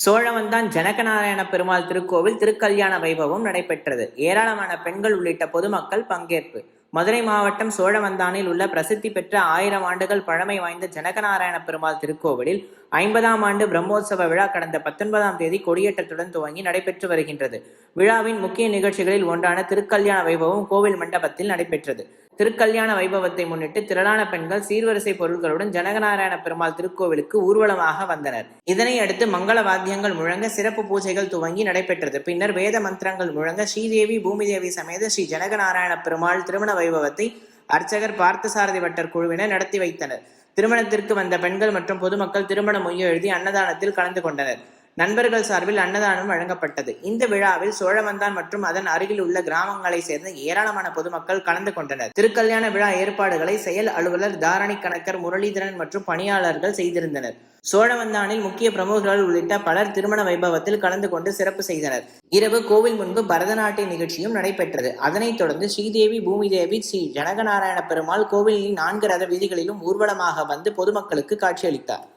சோழவந்தான் ஜனகநாராயண பெருமாள் திருக்கோவில் திருக்கல்யாண வைபவம் நடைபெற்றது. ஏராளமான பெண்கள் உள்ளிட்ட பொதுமக்கள் பங்கேற்பு. மதுரை மாவட்டம் சோழவந்தானில் உள்ள பிரசித்தி பெற்ற 1000 ஆண்டுகள் பழமை வாய்ந்த ஜனகநாராயண பெருமாள் திருக்கோவிலில் 50ஆம் ஆண்டு பிரம்மோற்சவ விழா கடந்த 19ஆம் தேதி கொடியேற்றத்துடன் துவங்கி நடைபெற்று வருகின்றது. விழாவின் முக்கிய நிகழ்ச்சிகளில் ஒன்றான திருக்கல்யாண வைபவம் கோவில் மண்டபத்தில் நடைபெற்றது. திருக்கல்யாண வைபவத்தை முன்னிட்டு திரளான பெண்கள் சீர்வரிசை பொருட்களுடன் ஜனகநாராயண பெருமாள் திருக்கோவிலுக்கு ஊர்வலமாக வந்தனர். இதனை அடுத்து மங்கள வாத்தியங்கள் முழங்க சிறப்பு பூஜைகள் துவங்கி நடைபெற்றது. பின்னர் வேத மந்திரங்கள் முழங்க ஸ்ரீதேவி பூமிதேவி சமேத ஸ்ரீ ஜனகநாராயண பெருமாள் திருமண வைபவத்தை அர்ச்சகர் பார்த்தசாரதி வட்டர் குழுவினர் நடத்தி வைத்தனர். திருமணத்திற்கு வந்த பெண்கள் மற்றும் பொதுமக்கள் திருமண மொய்யை எழுதி அன்னதானத்தில் கலந்து கொண்டனர். நண்பர்கள் சார்பில் அன்னதானம் வழங்கப்பட்டது. இந்த விழாவில் சோழவந்தான் மற்றும் அதன் அருகில் உள்ள கிராமங்களை சேர்ந்த ஏராளமான பொதுமக்கள் கலந்து கொண்டனர். திருக்கல்யாண விழா ஏற்பாடுகளை செயல் அலுவலர் தாரணி கணக்கர் முரளிதரன் மற்றும் பணியாளர்கள் செய்திருந்தனர். சோழவந்தானில் முக்கிய பிரமுகர்கள் உள்ளிட்ட பலர் திருமண வைபவத்தில் கலந்து கொண்டு சிறப்பு செய்தனர். இரவு கோவில் முன்பு பரதநாட்டிய நிகழ்ச்சியும் நடைபெற்றது. அதனைத் தொடர்ந்து ஸ்ரீதேவி பூமிதேவி ஸ்ரீ ஜனகநாராயண பெருமாள் கோவிலின் 4 ரத வீதிகளிலும் ஊர்வலமாக வந்து பொதுமக்களுக்கு காட்சியளித்தார்.